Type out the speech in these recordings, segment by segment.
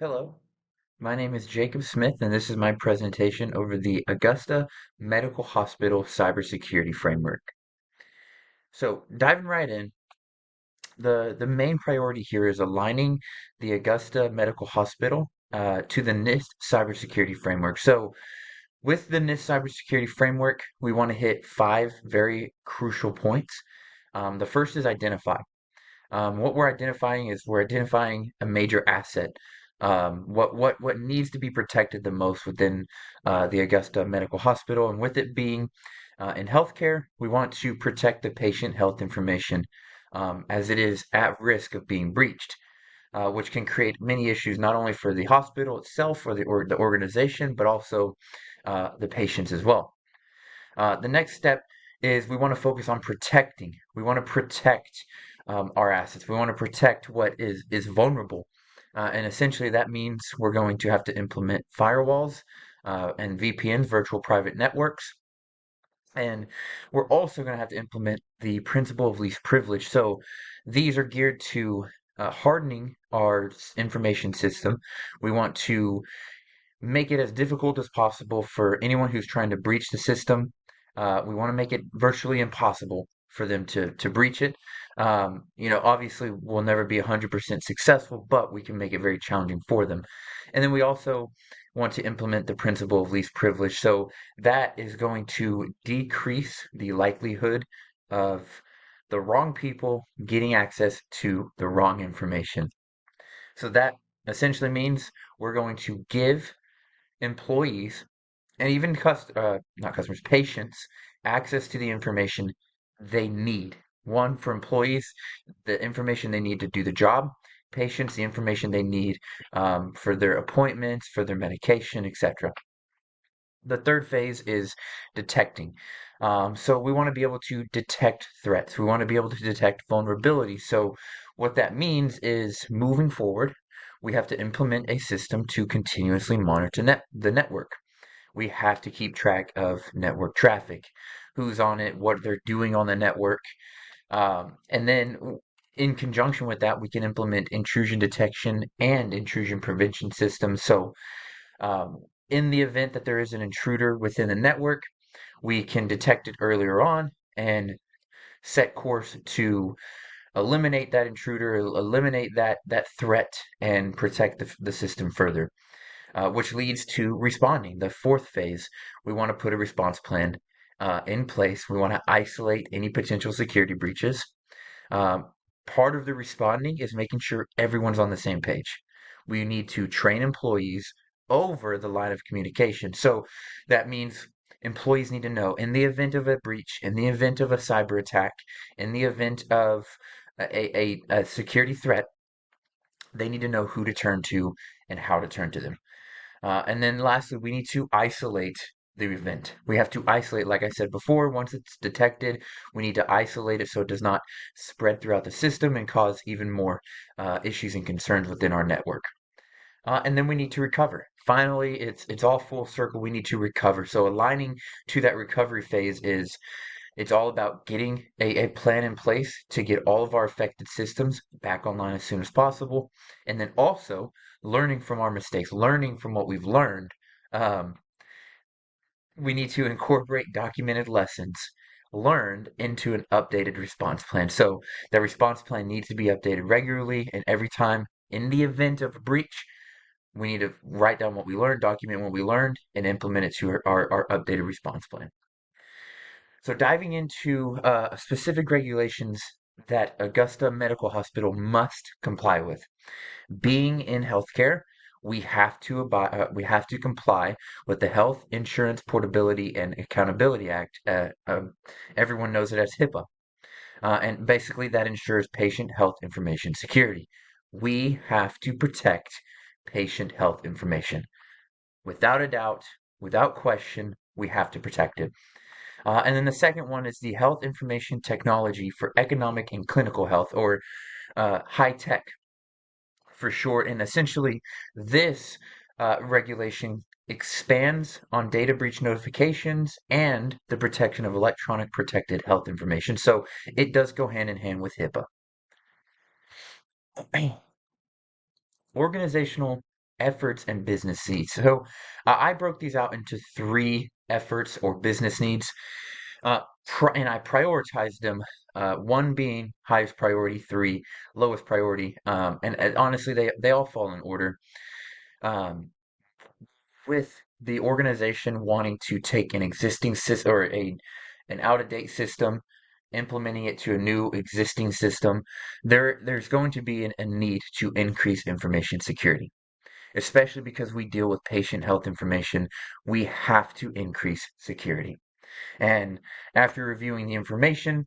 Hello, my name is Jacob Smith, and this is my presentation over the Augusta Medical Hospital Cybersecurity Framework. So, diving right in, the main priority here is aligning the Augusta Medical Hospital to the NIST Cybersecurity Framework. So, with the NIST Cybersecurity Framework, we want to hit five very crucial points. The first is identify. What we're identifying is we're identifying a major asset. What needs to be protected the most within the Augusta Medical Hospital, and with it being in healthcare, we want to protect the patient health information as it is at risk of being breached, which can create many issues not only for the hospital itself or the organization, but also the patients as well. The next step is we want to focus on protecting. We want to protect our assets. We want to protect what is vulnerable. And essentially, that means we're going to have to implement firewalls and VPNs, virtual private networks. And we're also going to have to implement the principle of least privilege. So these are geared to hardening our information system. We want to make it as difficult as possible for anyone who's trying to breach the system. We want to make it virtually impossible for them to breach it. Obviously, we'll never be 100% successful, but we can make it very challenging for them. And then we also want to implement the principle of least privilege. So that is going to decrease the likelihood of the wrong people getting access to the wrong information. So that essentially means we're going to give employees and even not customers, patients, access to the information they need. One, for employees, the information they need to do the job. Patients, the information they need for their appointments, for their medication, etc. The third phase is detecting. So we want to be able to detect threats. We want to be able to detect vulnerabilities. So what that means is moving forward, we have to implement a system to continuously monitor the network. We have to keep track of network traffic, who's on it, what they're doing on the network. And then in conjunction with that, we can implement intrusion detection and intrusion prevention systems. So in the event that there is an intruder within the network, we can detect it earlier on and set course to eliminate that intruder, eliminate that threat, and protect the system further, which leads to responding. The fourth phase, we want to put a response plan in place. We want to isolate any potential security breaches. Um, Part of the responding is making sure everyone's on the same page. We need to train employees over the line of communication. So that means employees need to know in the event of a breach, in the event of a cyber attack, in the event of a security threat, they need to know who to turn to and how to turn to them. And then lastly, we need to isolate the event. We have to isolate, like I said before, once it's detected, we need to isolate it so it does not spread throughout the system and cause even more issues and concerns within our network. And then we need to recover. Finally, it's all full circle. We need to recover. So aligning to that recovery phase is it's all about getting a plan in place to get all of our affected systems back online as soon as possible. And then also learning from our mistakes, learning from what we've learned. Um, we need to incorporate documented lessons learned into an updated response plan. So the response plan needs to be updated regularly, and every time in the event of a breach, we need to write down what we learned, document what we learned, and implement it to our updated response plan. So diving into specific regulations that Augusta Medical Hospital must comply with. Being in healthcare, we have to comply with the Health Insurance Portability and Accountability Act. Everyone knows it as HIPAA, and basically that ensures patient health information security. We have to protect patient health information without a doubt, without question. We have to protect it. And then the second one is the Health Information Technology for Economic and Clinical Health, or high tech for short. And essentially, this regulation expands on data breach notifications and the protection of electronic protected health information. So it does go hand in hand with HIPAA. Organizational efforts and business needs. So I broke these out into three efforts or business needs, and I prioritized them. One being highest priority, three lowest priority, and honestly, they all fall in order. Um, with the organization wanting to take an existing system or an out-of-date system, implementing it to a new existing system, there's going to be a need to increase information security, especially because we deal with patient health information. We have to increase security. And after reviewing the information,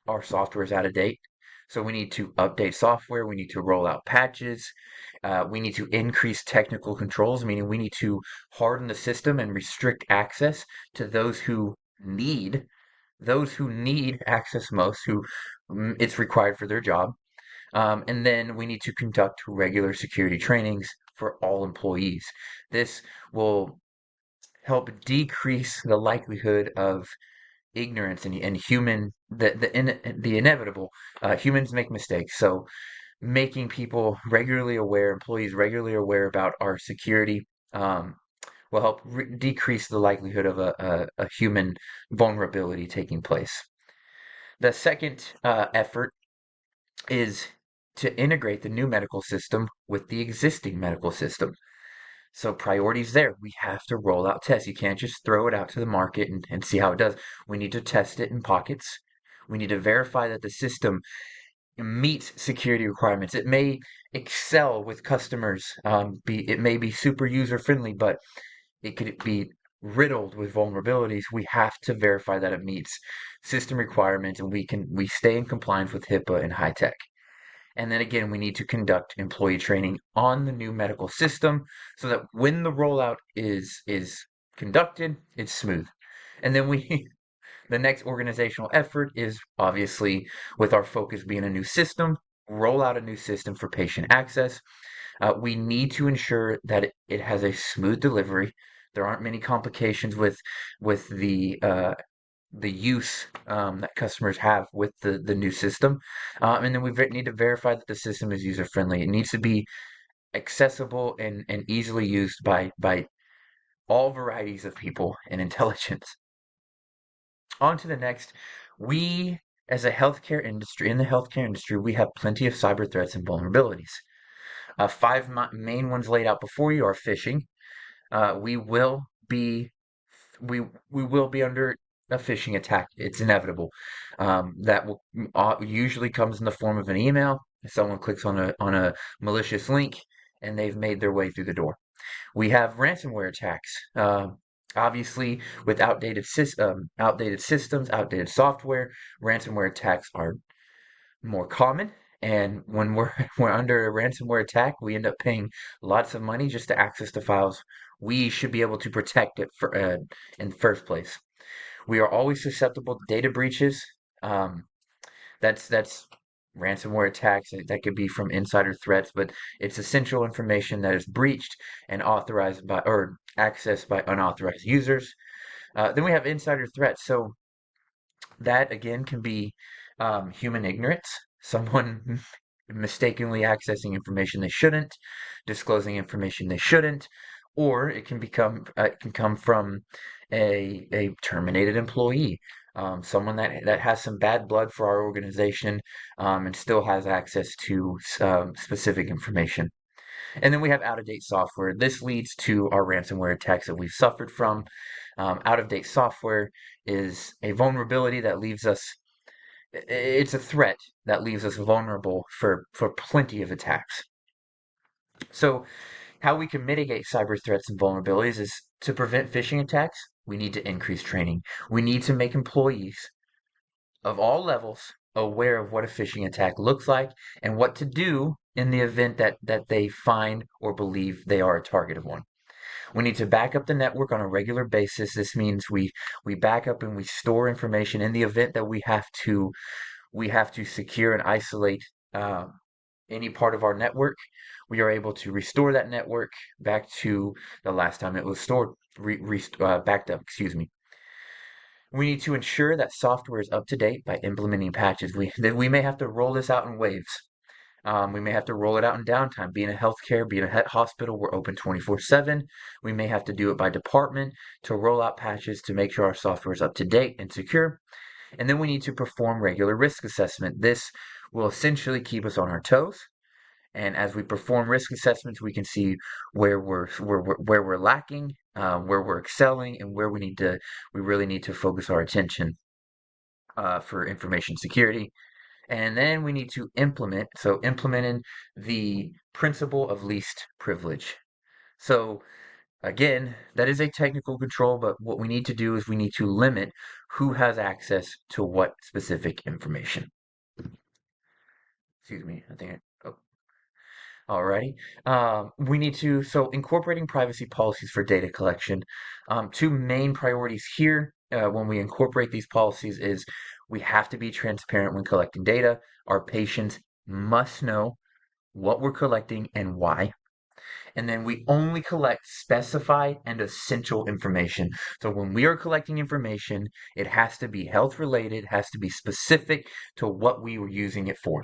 our software is out of date. So we need to update software. We need to roll out patches. We need to increase technical controls, meaning we need to harden the system and restrict access to need those who need access most, who it's required for their job. And then we need to conduct regular security trainings for all employees. This will help decrease the likelihood of ignorance and the inevitable. Humans make mistakes, so making people regularly aware, employees regularly aware about our security, um, will help decrease the likelihood of a human vulnerability taking place. The second effort is to integrate the new medical system with the existing medical system. So priorities there. We have to roll out tests. You can't just throw it out to the market and see how it does. We need to test it in pockets. We need to verify that the system meets security requirements. It may excel with customers. It may be super user friendly, but it could be riddled with vulnerabilities. We have to verify that it meets system requirements, and we stay in compliance with HIPAA and high tech. And then again, we need to conduct employee training on the new medical system so that when the rollout is conducted, it's smooth. And then we the next organizational effort is obviously, with our focus being a new system, roll out a new system for patient access. We need to ensure that it has a smooth delivery. There aren't many complications with the use that customers have with the new system. And then we need to verify that the system is user friendly. It needs to be accessible and easily used by all varieties of people and intelligence. On to the next. We, as a healthcare industry, in the healthcare industry, we have plenty of cyber threats and vulnerabilities. Five main ones laid out before you are phishing. Uh, we will be we we will be under a phishing attack. It's inevitable. That will usually comes in the form of an email. Someone clicks on a malicious link, and they've made their way through the door. We have ransomware attacks. Obviously, with outdated systems, outdated software, ransomware attacks are more common. And when we're we're under a ransomware attack, we end up paying lots of money just to access the files. We should be able to protect it in the first place. We are always susceptible to data breaches. Um, that's ransomware attacks. That could be from insider threats, but it's essential information that is breached and authorized by or accessed by unauthorized users. Then we have insider threats. So that again can be human ignorance, someone mistakenly accessing information they shouldn't, disclosing information they shouldn't, or it can come from a terminated employee, someone that has some bad blood for our organization, and still has access to specific information. And then we have out-of-date software. This leads to our ransomware attacks that we've suffered from. Out-of-date software is a vulnerability that leaves us, it's a threat that leaves us vulnerable for plenty of attacks. So, how we can mitigate cyber threats and vulnerabilities is to prevent phishing attacks, we need to increase training. We need to make employees of all levels aware of what a phishing attack looks like and what to do in the event that they find or believe they are a target of one. We need to back up the network on a regular basis. This means we back up and we store information in the event that we have to secure and isolate any part of our network. We are able to restore that network back to the last time it was stored, backed up. Excuse me. We need to ensure that software is up to date by implementing patches. We may have to roll this out in waves. We may have to roll it out in downtime. Being a healthcare, being a hospital, we're open 24/7. We may have to do it by department to roll out patches to make sure our software is up to date and secure. And then we need to perform regular risk assessment. This will essentially keep us on our toes. And as we perform risk assessments, we can see where we're lacking, where we're excelling, and where we really need to focus our attention for information security. And then we need to implementing the principle of least privilege. So again, that is a technical control, but what we need to do is we need to limit who has access to what specific information. Excuse me, I think oh, alrighty. We need to, so incorporating privacy policies for data collection. Two main priorities here when we incorporate these policies is we have to be transparent when collecting data. Our patients must know what we're collecting and why. And then we only collect specified and essential information. So when we are collecting information, it has to be health related, has to be specific to what we were using it for.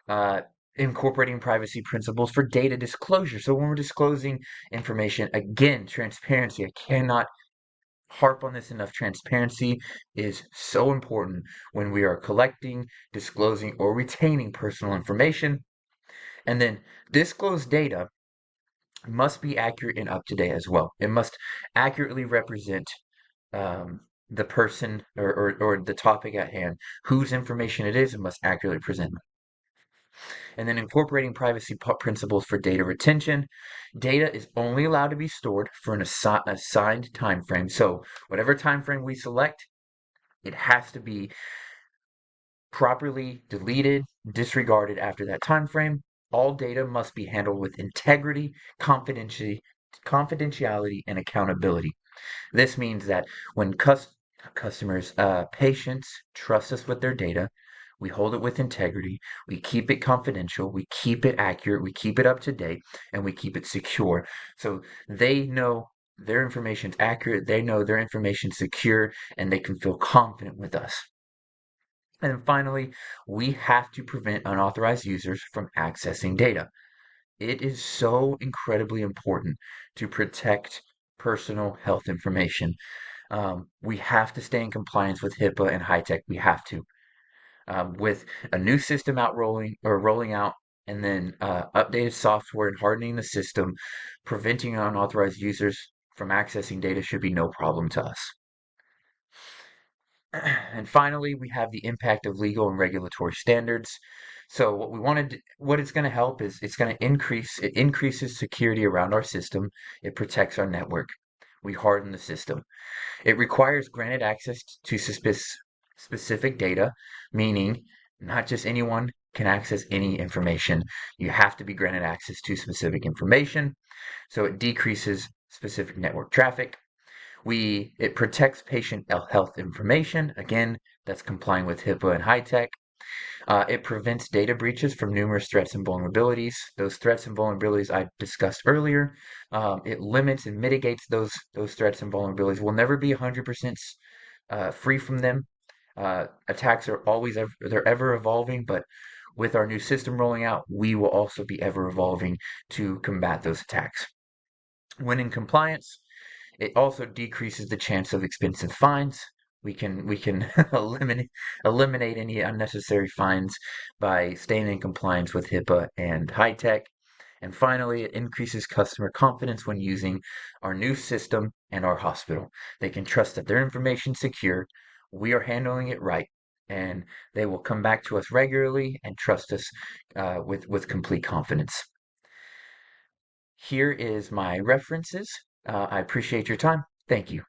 Uh, Incorporating privacy principles for data disclosure. So when we're disclosing information, again, transparency. I cannot harp on this enough. Transparency is so important when we are collecting, disclosing, or retaining personal information. And then disclosed data must be accurate and up to date as well. It must accurately represent the person or the topic at hand, whose information it is, and must accurately present. And then incorporating privacy principles for data retention. Data is only allowed to be stored for an assigned time frame. So whatever time frame we select, it has to be properly deleted, disregarded after that time frame. All data must be handled with integrity, confidentiality, and accountability. This means that when customers, patients trust us with their data, we hold it with integrity, we keep it confidential, we keep it accurate, we keep it up to date, and we keep it secure. So they know their information's accurate, they know their information's secure, and they can feel confident with us. And then finally, we have to prevent unauthorized users from accessing data. It is so incredibly important to protect personal health information. We have to stay in compliance with HIPAA and HITECH. We have to. With a new system rolling out, and then updated software and hardening the system, preventing unauthorized users from accessing data should be no problem to us. And finally, we have the impact of legal and regulatory standards. So what it's going to help is it increases security around our system. It protects our network. We harden the system. It requires granted access to specific data, meaning not just anyone can access any information. You have to be granted access to specific information. So it decreases specific network traffic. It protects patient health information. Again, that's complying with HIPAA and HITECH. It prevents data breaches from numerous threats and vulnerabilities. Those threats and vulnerabilities I discussed earlier. It limits and mitigates those threats and vulnerabilities. We'll never be 100% free from them. Attacks are they're ever evolving, but with our new system rolling out, we will also be ever evolving to combat those attacks. When in compliance, it also decreases the chance of expensive fines. We can eliminate any unnecessary fines by staying in compliance with HIPAA and HITECH. And finally, it increases customer confidence when using our new system and our hospital. They can trust that their information is secure, we are handling it right, and they will come back to us regularly and trust us with complete confidence. Here is my references. I appreciate your time. Thank you.